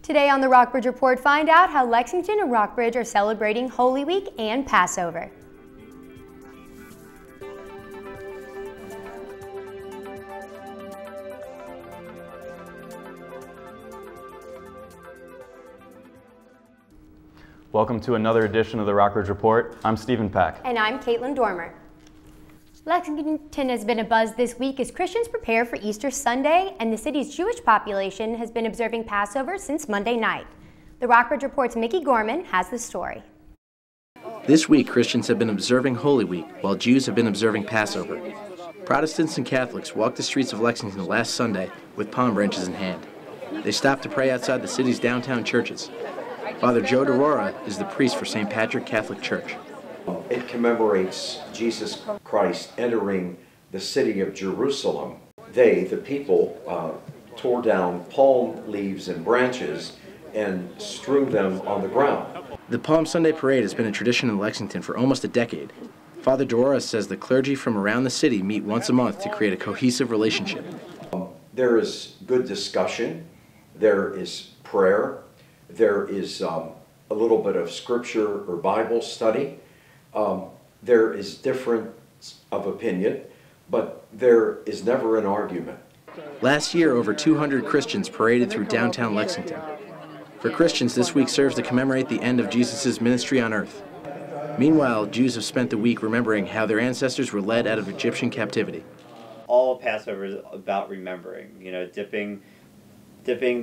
Today on the Rockbridge Report, find out how Lexington and Rockbridge are celebrating Holy Week and Passover. Welcome to another edition of the Rockbridge Report. I'm Stephen Peck. And I'm Caitlin Dormer. Lexington has been abuzz this week as Christians prepare for Easter Sunday, and the city's Jewish population has been observing Passover since Monday night. The Rockbridge Report's Mickey Gorman has the story. This week, Christians have been observing Holy Week, while Jews have been observing Passover. Protestants and Catholics walked the streets of Lexington last Sunday with palm branches in hand. They stopped to pray outside the city's downtown churches. Father Joe DeRora is the priest for St. Patrick Catholic Church. It commemorates Jesus Christ entering the city of Jerusalem. They, the people, tore down palm leaves and branches and strew them on the ground. The Palm Sunday Parade has been a tradition in Lexington for almost a decade. Father DeRora says the clergy from around the city meet once a month to create a cohesive relationship. There is good discussion, there is prayer, there is a little bit of scripture or Bible study. There is difference of opinion, but there is never an argument. Last year, over 200 Christians paraded through downtown Lexington. For Christians, this week serves to commemorate the end of Jesus' ministry on earth. Meanwhile, Jews have spent the week remembering how their ancestors were led out of Egyptian captivity. All of Passover is about remembering, dipping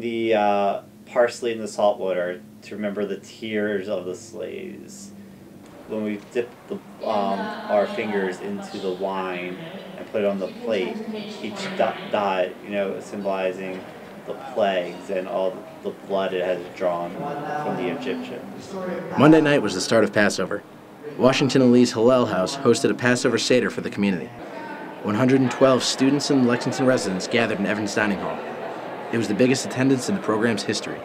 the parsley in the salt water to remember the tears of the slaves. When we dip our fingers into the wine and put it on the plate, each dot, symbolizing the plagues and all the blood it has drawn from the Egyptians. Monday night was the start of Passover. Washington and Lee's Hillel House hosted a Passover Seder for the community. 112 students and Lexington residents gathered in Evans Dining Hall. It was the biggest attendance in the program's history.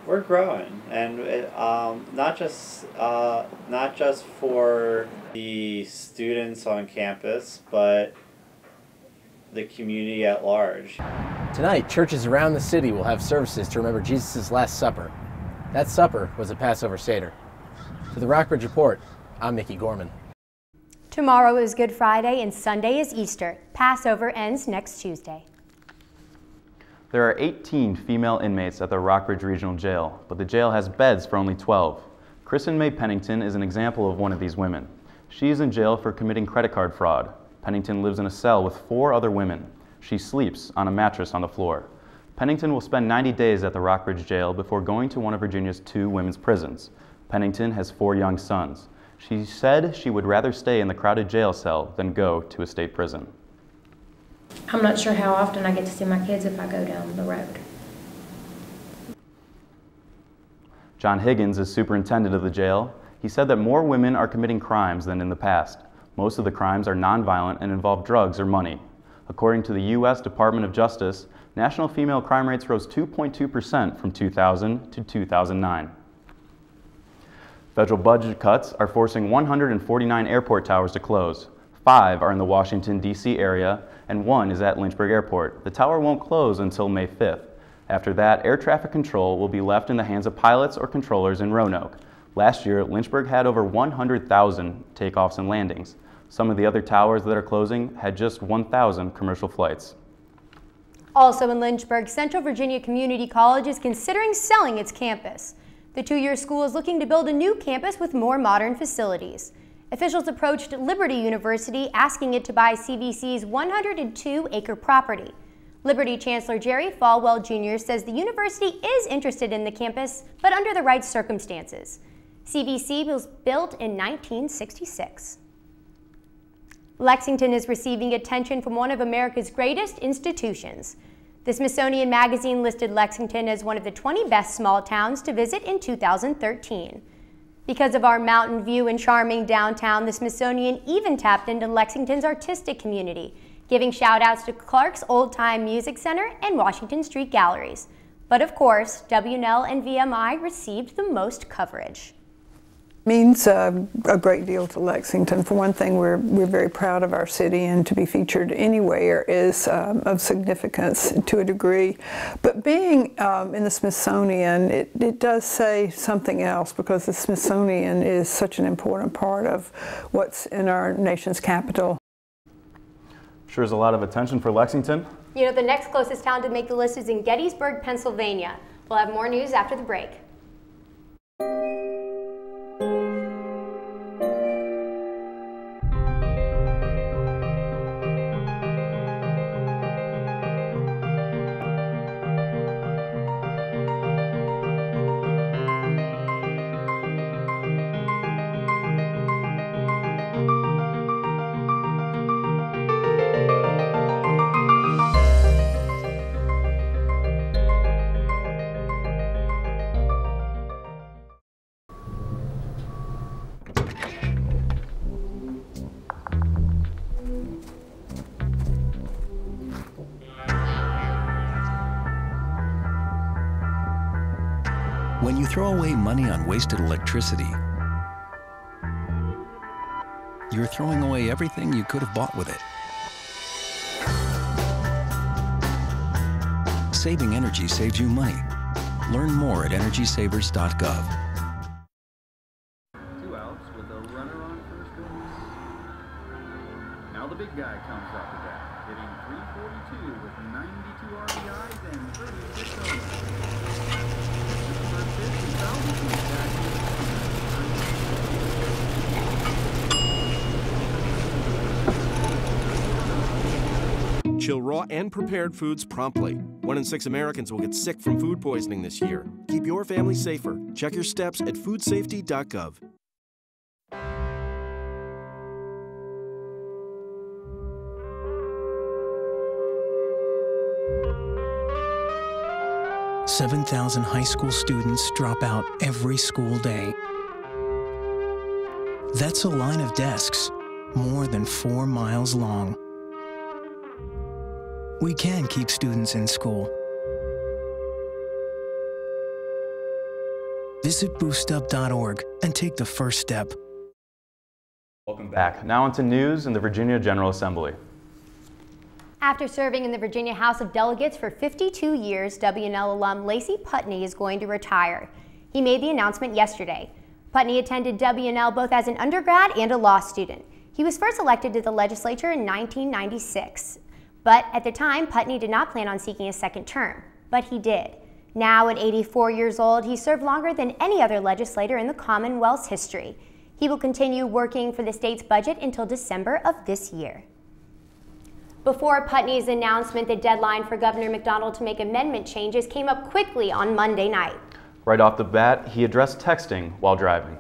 We're growing, and not just for the students on campus, but the community at large. Tonight, churches around the city will have services to remember Jesus' Last Supper. That supper was a Passover Seder. For the Rockbridge Report, I'm Mickey Gorman. Tomorrow is Good Friday and Sunday is Easter. Passover ends next Tuesday. There are 18 female inmates at the Rockbridge Regional Jail, but the jail has beds for only 12. Kristen Mae Pennington is an example of one of these women. She is in jail for committing credit card fraud. Pennington lives in a cell with 4 other women. She sleeps on a mattress on the floor. Pennington will spend 90 days at the Rockbridge Jail before going to one of Virginia's 2 women's prisons. Pennington has 4 young sons. She said she would rather stay in the crowded jail cell than go to a state prison. I'm not sure how often I get to see my kids if I go down the road. John Higgins is superintendent of the jail. He said that more women are committing crimes than in the past. Most of the crimes are nonviolent and involve drugs or money. According to the U.S. Department of Justice, national female crime rates rose 2.2% from 2000 to 2009. Federal budget cuts are forcing 149 airport towers to close. 5 are in the Washington, D.C. area, and 1 is at Lynchburg Airport. The tower won't close until May 5th. After that, air traffic control will be left in the hands of pilots or controllers in Roanoke. Last year, Lynchburg had over 100,000 takeoffs and landings. Some of the other towers that are closing had just 1,000 commercial flights. Also in Lynchburg, Central Virginia Community College is considering selling its campus. The 2-year school is looking to build a new campus with more modern facilities. Officials approached Liberty University asking it to buy CVC's 102-acre property. Liberty Chancellor Jerry Falwell Jr. says the university is interested in the campus, but under the right circumstances. CVC was built in 1966. Lexington is receiving attention from one of America's greatest institutions. The Smithsonian Magazine listed Lexington as one of the 20 best small towns to visit in 2013. Because of our mountain view and charming downtown, the Smithsonian even tapped into Lexington's artistic community, giving shout-outs to Clark's Old Time Music Center and Washington Street Galleries. But of course, WNL and VMI received the most coverage. Means a great deal to Lexington. For one thing, we're very proud of our city, and to be featured anywhere is of significance to a degree. But being in the Smithsonian, it does say something else, because the Smithsonian is such an important part of what's in our nation's capital. Sure is a lot of attention for Lexington. You know, the next closest town to make the list is in Gettysburg, Pennsylvania. We'll have more news after the break. When you throw away money on wasted electricity, you're throwing away everything you could have bought with it. Saving energy saves you money. Learn more at energysavers.gov. 2 outs with a runner on first base. Now the big guy comes up to bat, hitting .342 with 92 RBIs and 36 homers. Chill raw and prepared foods promptly. 1 in 6 Americans will get sick from food poisoning this year. Keep your family safer. Check your steps at foodsafety.gov. "7,000 high school students drop out every school day. That's a line of desks, more than 4 miles long. We can keep students in school. Visit boostup.org and take the first step." Welcome back. Now onto news in the Virginia General Assembly. After serving in the Virginia House of Delegates for 52 years, W&L alum Lacey Putney is going to retire. He made the announcement yesterday. Putney attended W&L both as an undergrad and a law student. He was first elected to the legislature in 1996. But at the time, Putney did not plan on seeking a second term, but he did. Now at 84 years old, he served longer than any other legislator in the Commonwealth's history. He will continue working for the state's budget until December of this year. Before Putney's announcement, the deadline for Governor McDonald to make amendment changes came up quickly on Monday night. Right off the bat, he addressed texting while driving.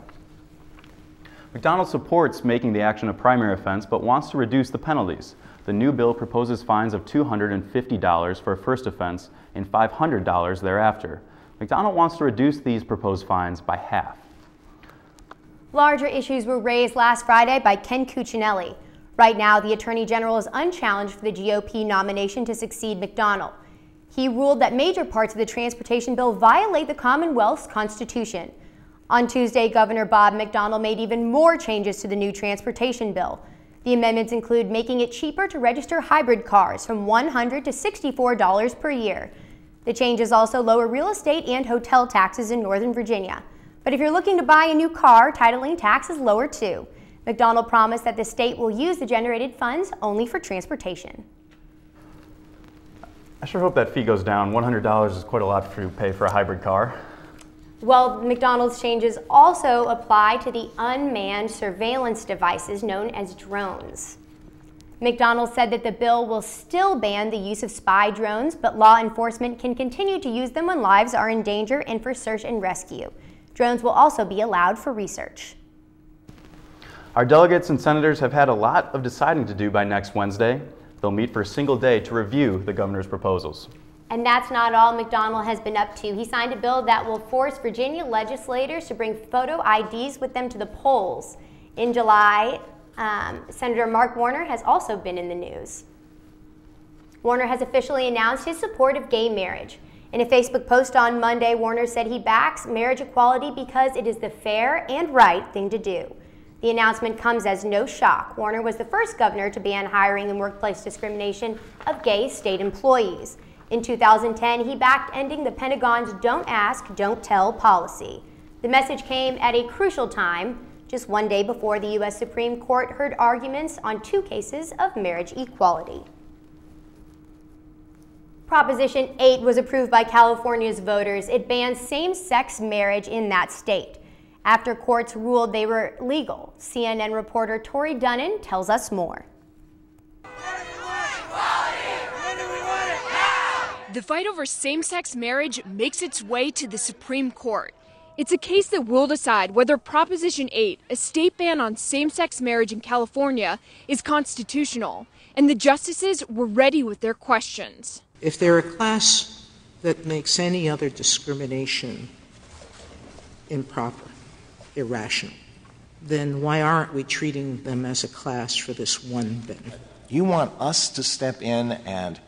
McDonald supports making the action a primary offense, but wants to reduce the penalties. The new bill proposes fines of $250 for a first offense and $500 thereafter. McDonald wants to reduce these proposed fines by half. Larger issues were raised last Friday by Ken Cuccinelli. Right now, the Attorney General is unchallenged for the GOP nomination to succeed McDonald. He ruled that major parts of the transportation bill violate the Commonwealth's Constitution. On Tuesday, Governor Bob McDonnell made even more changes to the new transportation bill. The amendments include making it cheaper to register hybrid cars from $100 to $64 per year. The changes also lower real estate and hotel taxes in Northern Virginia. But if you're looking to buy a new car, titling tax is lower too. McDonnell promised that the state will use the generated funds only for transportation. I sure hope that fee goes down. $100 is quite a lot to pay for a hybrid car. Well, McDonald's changes also apply to the unmanned surveillance devices known as drones. McDonald said that the bill will still ban the use of spy drones, but law enforcement can continue to use them when lives are in danger and for search and rescue. Drones will also be allowed for research. Our delegates and senators have had a lot of deciding to do by next Wednesday. They'll meet for a single day to review the governor's proposals. And that's not all McDonald has been up to. He signed a bill that will force Virginia legislators to bring photo IDs with them to the polls. In July, Senator Mark Warner has also been in the news. Warner has officially announced his support of gay marriage. In a Facebook post on Monday, Warner said he backs marriage equality because it is the fair and right thing to do. The announcement comes as no shock. Warner was the first governor to ban hiring and workplace discrimination of gay state employees. In 2010, he backed ending the Pentagon's Don't Ask, Don't Tell policy. The message came at a crucial time, just one day before the U.S. Supreme Court heard arguments on 2 cases of marriage equality. Proposition 8 was approved by California's voters. It bans same-sex marriage in that state after courts ruled they were legal. CNN reporter Tori Dunnan tells us more. The fight over same-sex marriage makes its way to the Supreme Court. It's a case that will decide whether Proposition 8, a state ban on same-sex marriage in California, is constitutional, and the justices were ready with their questions. If they're a class that makes any other discrimination improper, irrational, then why aren't we treating them as a class for this one benefit? You want us to step in and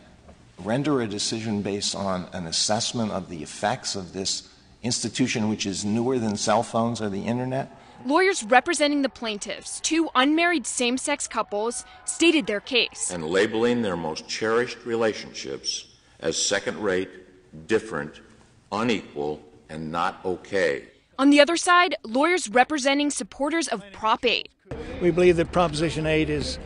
render a decision based on an assessment of the effects of this institution, which is newer than cell phones or the internet? Lawyers representing the plaintiffs, 2 unmarried same-sex couples, stated their case. And labeling their most cherished relationships as second-rate, different, unequal, and not okay. On the other side, lawyers representing supporters of Prop 8. We believe that Proposition 8 is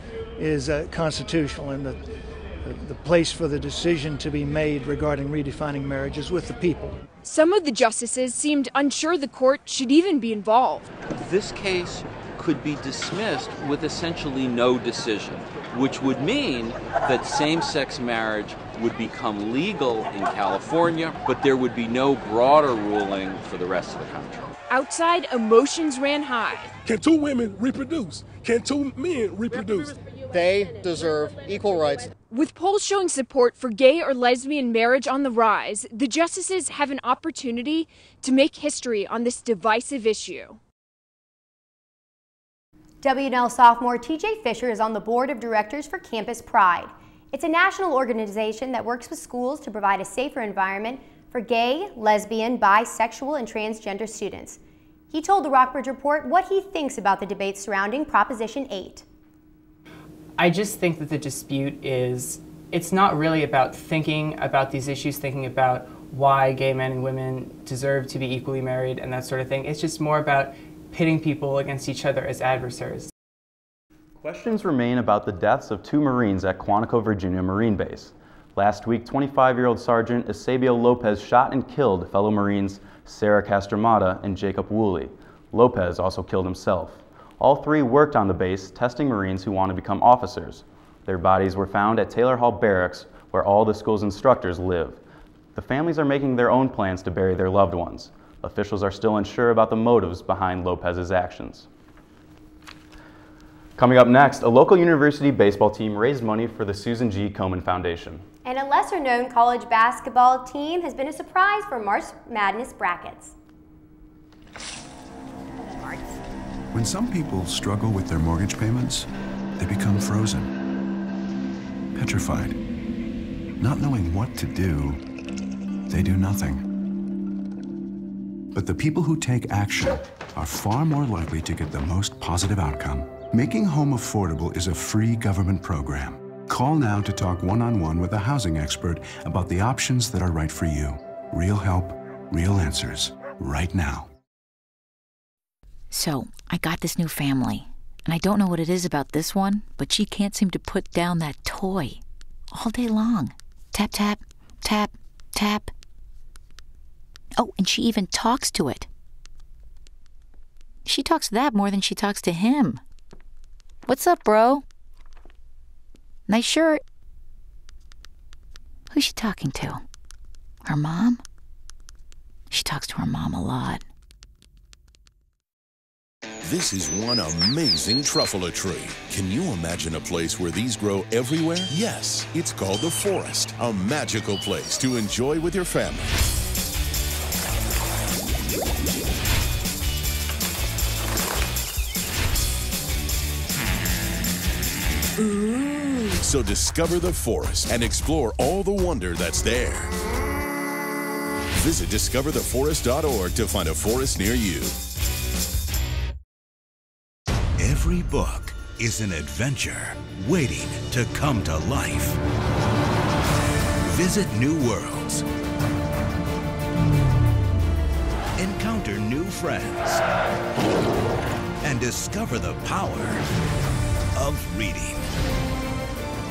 constitutional, and the place for the decision to be made regarding redefining marriage is with the people. Some of the justices seemed unsure the court should even be involved. This case could be dismissed with essentially no decision, which would mean that same-sex marriage would become legal in California, but there would be no broader ruling for the rest of the country. Outside, emotions ran high. Can 2 women reproduce? Can 2 men reproduce? They deserve equal rights. With polls showing support for gay or lesbian marriage on the rise, the justices have an opportunity to make history on this divisive issue. W&L sophomore TJ Fisher is on the board of directors for Campus Pride. It's a national organization that works with schools to provide a safer environment for gay, lesbian, bisexual, and transgender students. He told the Rockbridge Report what he thinks about the debate surrounding Proposition 8. I just think that the dispute it's not really about thinking about these issues, thinking about why gay men and women deserve to be equally married and that sort of thing. It's just more about pitting people against each other as adversaries. Questions remain about the deaths of 2 Marines at Quantico, Virginia Marine Base. Last week, 25-year-old Sergeant Eusebio Lopez shot and killed fellow Marines Sarah Castromata and Jacob Woolley. Lopez also killed himself. All 3 worked on the base, testing Marines who want to become officers. Their bodies were found at Taylor Hall Barracks, where all the school's instructors live. The families are making their own plans to bury their loved ones. Officials are still unsure about the motives behind Lopez's actions. Coming up next, a local university baseball team raised money for the Susan G. Komen Foundation. And a lesser-known college basketball team has been a surprise for March Madness brackets. When some people struggle with their mortgage payments, they become frozen, petrified. Not knowing what to do, they do nothing. But the people who take action are far more likely to get the most positive outcome. Making home affordable is a free government program. Call now to talk one-on-one with a housing expert about the options that are right for you. Real help, real answers, right now. So, I got this new family, and I don't know what it is about this one, but she can't seem to put down that toy all day long. Tap, tap, tap, tap. Oh, and she even talks to it. She talks to that more than she talks to him. What's up, bro? Nice shirt. Who's she talking to? Her mom? She talks to her mom a lot. This is one amazing truffula tree. Can you imagine a place where these grow everywhere? Yes, it's called the forest, a magical place to enjoy with your family. Ooh. So discover the forest and explore all the wonder that's there. Visit discovertheforest.org to find a forest near you. Every book is an adventure waiting to come to life. Visit new worlds. Encounter new friends. And discover the power of reading.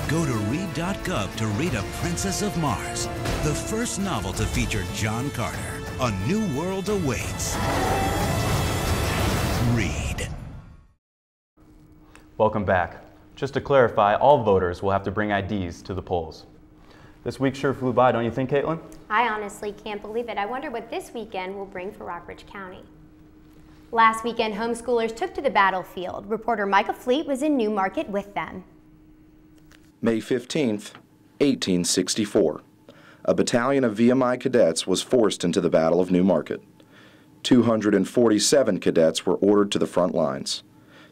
Go to read.gov to read A Princess of Mars, the first novel to feature John Carter. A new world awaits. Read. Welcome back. Just to clarify, all voters will have to bring IDs to the polls. This week sure flew by, don't you think, Caitlin? I honestly can't believe it. I wonder what this weekend will bring for Rockbridge County. Last weekend, homeschoolers took to the battlefield. Reporter Micah Fleet was in Newmarket with them. May 15th, 1864. A battalion of VMI cadets was forced into the Battle of Newmarket. 247 cadets were ordered to the front lines.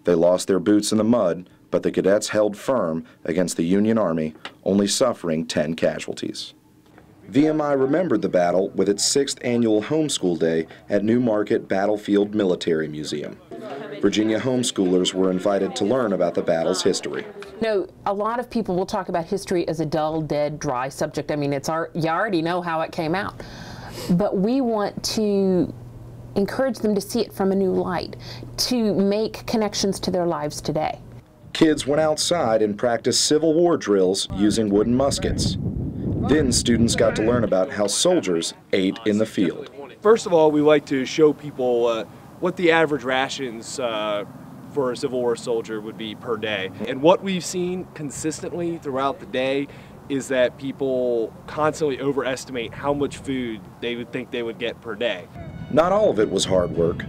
They lost their boots in the mud, but the cadets held firm against the Union Army, only suffering 10 casualties. VMI remembered the battle with its 6th annual Homeschool Day at Newmarket Battlefield Military Museum. Virginia homeschoolers were invited to learn about the battle's history. A lot of people will talk about history as a dull, dead, dry subject. I mean, you already know how it came out. But we want to encourage them to see it from a new light, to make connections to their lives today. Kids went outside and practiced Civil War drills using wooden muskets. Then students got to learn about how soldiers ate in the field. First of all, we like to show people what the average rations for a Civil War soldier would be per day. And what we've seen consistently throughout the day is that people constantly overestimate how much food they would think they would get per day. Not all of it was hard work.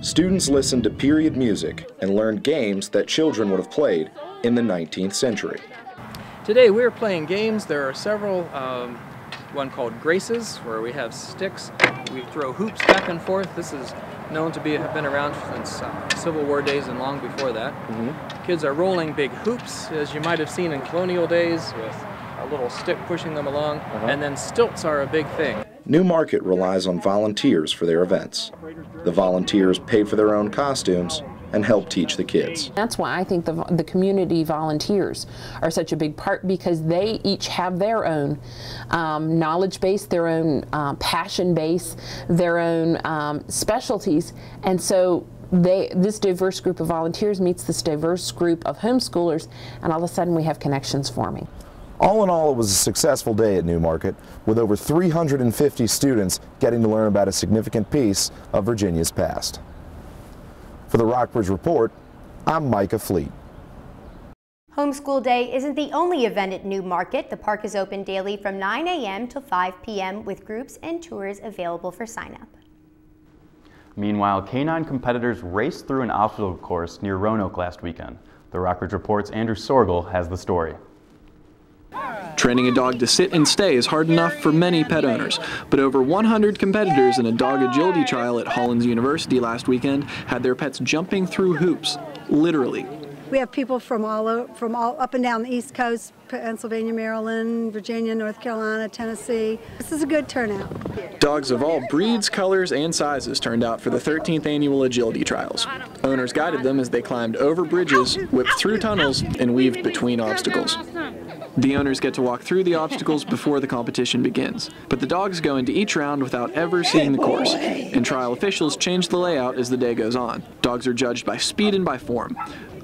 Students listened to period music and learned games that children would have played in the 19th century. Today we're playing games. There are several, one called Graces, where we have sticks. We throw hoops back and forth. This is known to have been around since Civil War days and long before that. Kids are rolling big hoops, as you might have seen in colonial days, with a little stick pushing them along, and then stilts are a big thing. Newmarket relies on volunteers for their events. The volunteers pay for their own costumes and help teach the kids. That's why I think the community volunteers are such a big part, because they each have their own knowledge base, their own passion base, their own specialties, and so this diverse group of volunteers meets this diverse group of homeschoolers, and all of a sudden we have connections forming. All in all, it was a successful day at Newmarket, with over 350 students getting to learn about a significant piece of Virginia's past. For the Rockbridge Report, I'm Micah Fleet. Homeschool Day isn't the only event at Newmarket. The park is open daily from 9 a.m. to 5 p.m. with groups and tours available for sign-up. Meanwhile, canine competitors raced through an obstacle course near Roanoke last weekend. The Rockbridge Report's Andrew Sorgel has the story. Training a dog to sit and stay is hard enough for many pet owners, but over 100 competitors in a dog agility trial at Hollins University last weekend had their pets jumping through hoops, literally. We have people from all up and down the East Coast, Pennsylvania, Maryland, Virginia, North Carolina, Tennessee. This is a good turnout. Dogs of all breeds, colors, and sizes turned out for the 13th annual agility trials. Owners guided them as they climbed over bridges, whipped through tunnels, and weaved between obstacles. The owners get to walk through the obstacles before the competition begins, but the dogs go into each round without ever seeing the course, and trial officials change the layout as the day goes on. Dogs are judged by speed and by form.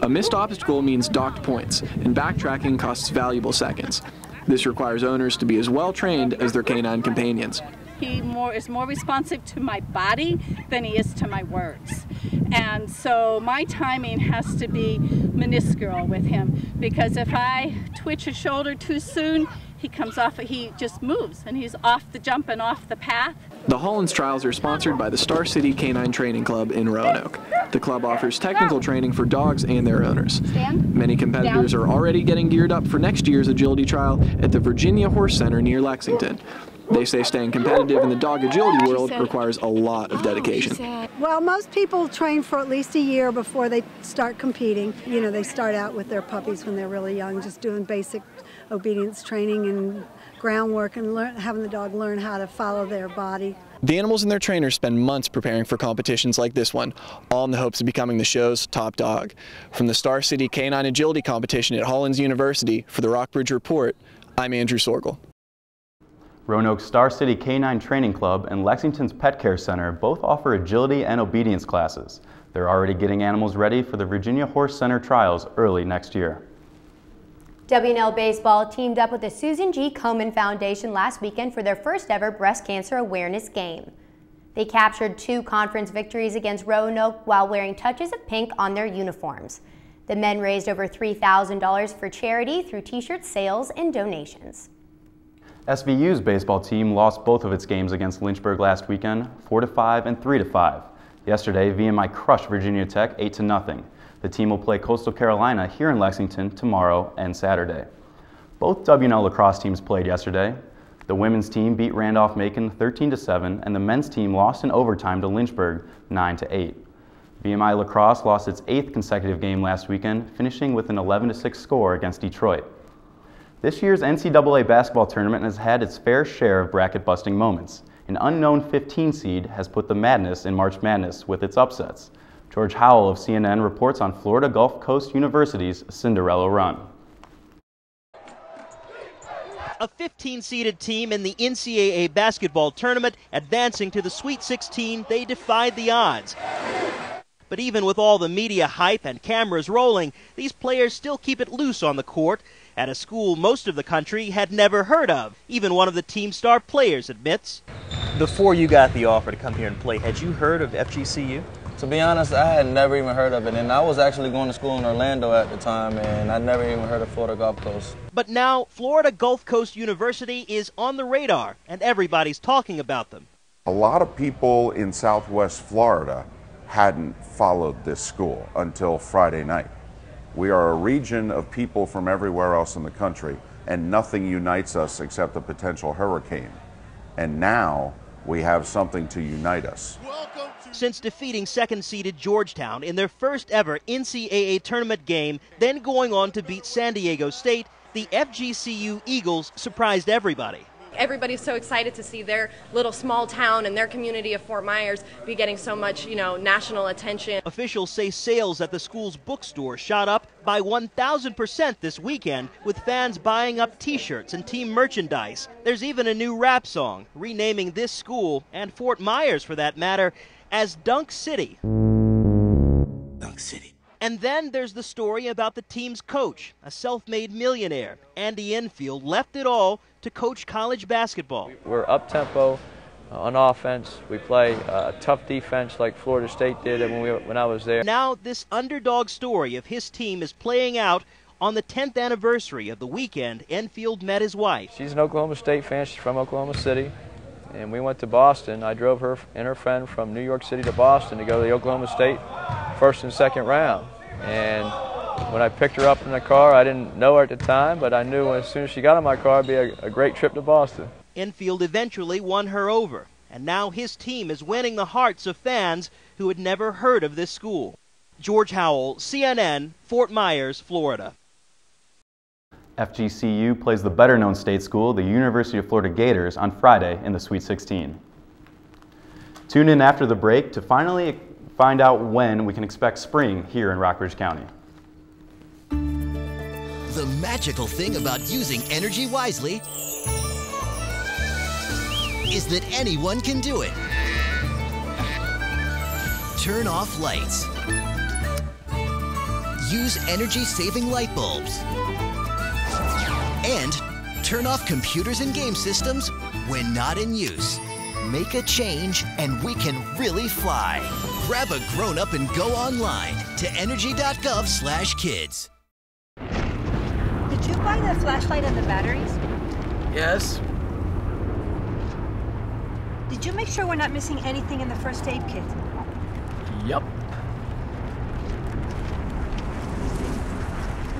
A missed obstacle means docked points, and backtracking costs valuable seconds. This requires owners to be as well trained as their canine companions. He is more responsive to my body than he is to my words. And so my timing has to be minuscule with him, because if I twitch a shoulder too soon, he just moves and he's off the jump and off the path. The Hollins trials are sponsored by the Star City Canine Training Club in Roanoke. The club offers technical training for dogs and their owners. Many competitors are already getting geared up for next year's agility trial at the Virginia Horse Center near Lexington. They say staying competitive in the dog agility world requires a lot of dedication. Well, most people train for at least a year before they start competing. You know, they start out with their puppies when they're really young, just doing basic obedience training and groundwork and having the dog learn how to follow their body. The animals and their trainers spend months preparing for competitions like this one, all in the hopes of becoming the show's top dog. From the Star City Canine Agility Competition at Hollins University, for the Rockbridge Report, I'm Andrew Sorgel. Roanoke's Star City Canine Training Club and Lexington's Pet Care Center both offer agility and obedience classes. They're already getting animals ready for the Virginia Horse Center trials early next year. W&L Baseball teamed up with the Susan G. Komen Foundation last weekend for their first ever breast cancer awareness game. They captured 2 conference victories against Roanoke while wearing touches of pink on their uniforms. The men raised over $3,000 for charity through t-shirt sales and donations. SVU's baseball team lost both of its games against Lynchburg last weekend, 4-5 and 3-5. Yesterday, VMI crushed Virginia Tech 8-0. The team will play Coastal Carolina here in Lexington tomorrow and Saturday. Both W&L lacrosse teams played yesterday. The women's team beat Randolph-Macon 13-7, and the men's team lost in overtime to Lynchburg 9-8. VMI lacrosse lost its 8th consecutive game last weekend, finishing with an 11-6 score against Detroit. This year's NCAA basketball tournament has had its fair share of bracket-busting moments. An unknown 15 seed has put the madness in March Madness with its upsets. George Howell of CNN reports on Florida Gulf Coast University's Cinderella run. A 15-seeded team in the NCAA basketball tournament advancing to the Sweet 16, they defied the odds. But even with all the media hype and cameras rolling, these players still keep it loose on the court at a school most of the country had never heard of. Even one of the team's star players admits. Before you got the offer to come here and play, had you heard of FGCU? To be honest, I had never even heard of it, and I was actually going to school in Orlando at the time, and I never even heard of Florida Gulf Coast. But now, Florida Gulf Coast University is on the radar, and everybody's talking about them. A lot of people in Southwest Florida hadn't followed this school until Friday night. We are a region of people from everywhere else in the country, and nothing unites us except a potential hurricane. And now we have something to unite us. Since defeating second-seeded Georgetown in their first ever NCAA tournament game, then going on to beat San Diego State, the FGCU Eagles surprised everybody. Everybody's so excited to see their little small town and their community of Fort Myers be getting so much, national attention. Officials say sales at the school's bookstore shot up by 1,000% this weekend, with fans buying up t-shirts and team merchandise. There's even a new rap song renaming this school, and Fort Myers for that matter, as Dunk City. Dunk City. And then there's the story about the team's coach, a self-made millionaire. Andy Enfield left it all to coach college basketball. We're up-tempo on offense. We play tough defense like Florida State did when I was there. Now this underdog story of his team is playing out. On the 10th anniversary of the weekend, Enfield met his wife. She's an Oklahoma State fan. She's from Oklahoma City. And we went to Boston. I drove her and her friend from New York City to Boston to go to the Oklahoma State first and second round. And when I picked her up in the car, I didn't know her at the time, but I knew as soon as she got in my car, it'd be a great trip to Boston. Enfield eventually won her over, and now his team is winning the hearts of fans who had never heard of this school. George Howell, CNN, Fort Myers, Florida. FGCU plays the better-known state school, the University of Florida Gators, on Friday in the Sweet 16. Tune in after the break to finally find out when we can expect spring here in Rockbridge County. The magical thing about using energy wisely is that anyone can do it. Turn off lights. Use energy-saving light bulbs. And turn off computers and game systems when not in use. Make a change and we can really fly. Grab a grown-up and go online to energy.gov/kids. Did you buy the flashlight and the batteries? Yes. Did you make sure we're not missing anything in the first aid kit? Yep.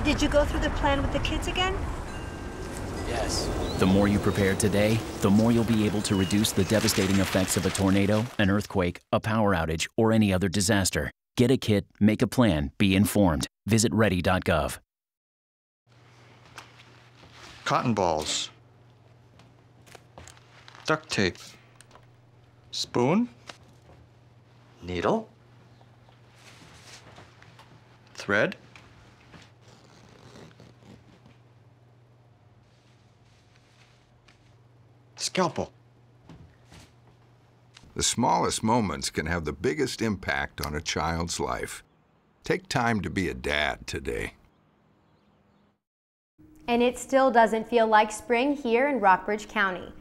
Did you go through the plan with the kids again? Yes. The more you prepare today, the more you'll be able to reduce the devastating effects of a tornado, an earthquake, a power outage, or any other disaster. Get a kit, make a plan, be informed. Visit ready.gov. Cotton balls. Duct tape. Spoon. Needle. Thread. Scalpel. The smallest moments can have the biggest impact on a child's life. Take time to be a dad today. And it still doesn't feel like spring here in Rockbridge County.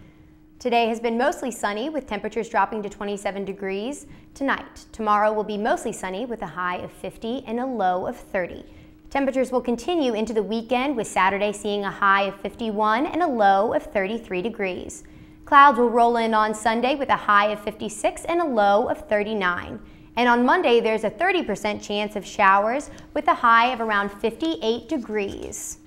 Today has been mostly sunny with temperatures dropping to 27 degrees. Tonight, tomorrow will be mostly sunny with a high of 50 and a low of 30. Temperatures will continue into the weekend with Saturday seeing a high of 51 and a low of 33 degrees. Clouds will roll in on Sunday with a high of 56 and a low of 39. And on Monday, there's a 30% chance of showers with a high of around 58 degrees.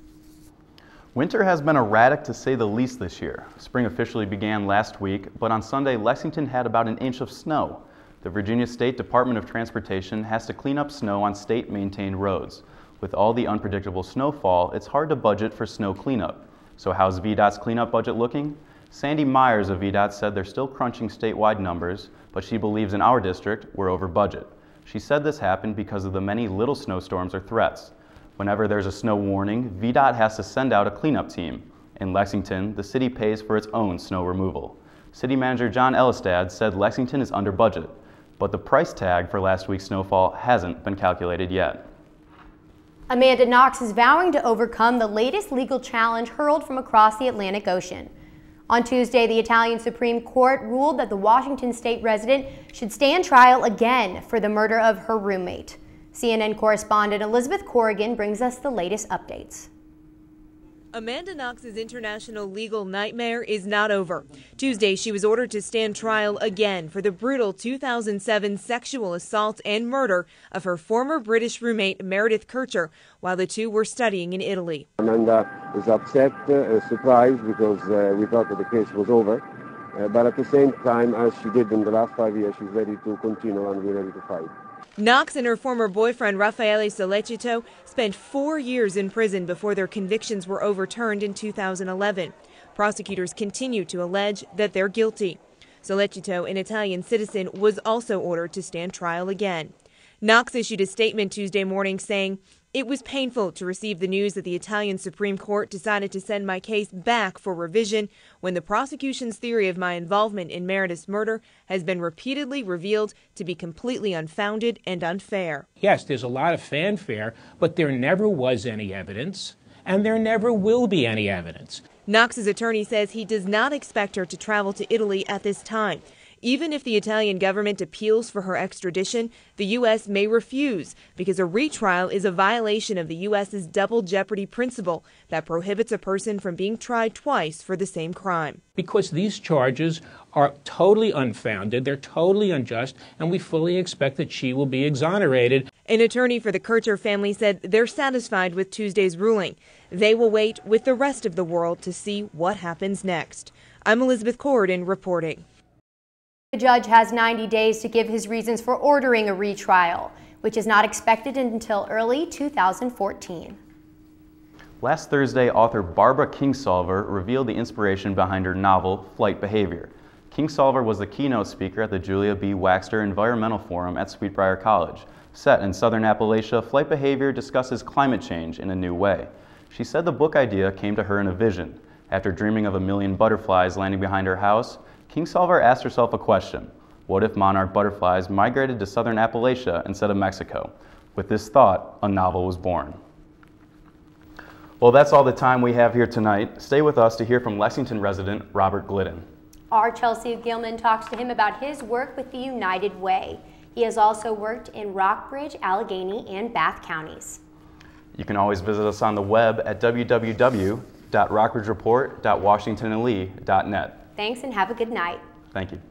Winter has been erratic to say the least this year. Spring officially began last week, but on Sunday, Lexington had about an inch of snow. The Virginia State Department of Transportation has to clean up snow on state-maintained roads. With all the unpredictable snowfall, it's hard to budget for snow cleanup. So how's VDOT's cleanup budget looking? Sandy Myers of VDOT said they're still crunching statewide numbers, but she believes in our district, we're over budget. She said this happened because of the many little snowstorms or threats. Whenever there's a snow warning, VDOT has to send out a cleanup team. In Lexington, the city pays for its own snow removal. City Manager John Elistad said Lexington is under budget, but the price tag for last week's snowfall hasn't been calculated yet. Amanda Knox is vowing to overcome the latest legal challenge hurled from across the Atlantic Ocean. On Tuesday, the Italian Supreme Court ruled that the Washington state resident should stand trial again for the murder of her roommate. CNN correspondent Elizabeth Corrigan brings us the latest updates. Amanda Knox's international legal nightmare is not over. Tuesday, she was ordered to stand trial again for the brutal 2007 sexual assault and murder of her former British roommate Meredith Kircher while the two were studying in Italy. Amanda is upset, surprised because we thought that the case was over. But at the same time, as she did in the last 5 years, she's ready to continue and we're ready to fight. Knox and her former boyfriend Raffaele Sollecito spent 4 years in prison before their convictions were overturned in 2011. Prosecutors continue to allege that they're guilty. Sollecito, an Italian citizen, was also ordered to stand trial again. Knox issued a statement Tuesday morning saying, "It was painful to receive the news that the Italian Supreme Court decided to send my case back for revision when the prosecution's theory of my involvement in Meredith's murder has been repeatedly revealed to be completely unfounded and unfair." Yes, there's a lot of fanfare, but there never was any evidence, and there never will be any evidence. Knox's attorney says he does not expect her to travel to Italy at this time. Even if the Italian government appeals for her extradition, the U.S. may refuse because a retrial is a violation of the U.S.'s double jeopardy principle that prohibits a person from being tried twice for the same crime. Because these charges are totally unfounded, they're totally unjust, and we fully expect that she will be exonerated. An attorney for the Kircher family said they're satisfied with Tuesday's ruling. They will wait with the rest of the world to see what happens next. I'm Elizabeth Corrigan reporting. The judge has 90 days to give his reasons for ordering a retrial, which is not expected until early 2014. Last Thursday, author Barbara Kingsolver revealed the inspiration behind her novel, Flight Behavior. Kingsolver was the keynote speaker at the Julia B. Waxter Environmental Forum at Sweetbriar College. Set in southern Appalachia, Flight Behavior discusses climate change in a new way. She said the book idea came to her in a vision. After dreaming of 1 million butterflies landing behind her house, Kingsolver asked herself a question. What if monarch butterflies migrated to southern Appalachia instead of Mexico? With this thought, a novel was born. Well, that's all the time we have here tonight. Stay with us to hear from Lexington resident Robert Glidden. Our Chelsea Gilman talks to him about his work with the United Way. He has also worked in Rockbridge, Allegheny, and Bath counties. You can always visit us on the web at www.rockbridgereport.washingtonandlee.net. Thanks and have a good night. Thank you.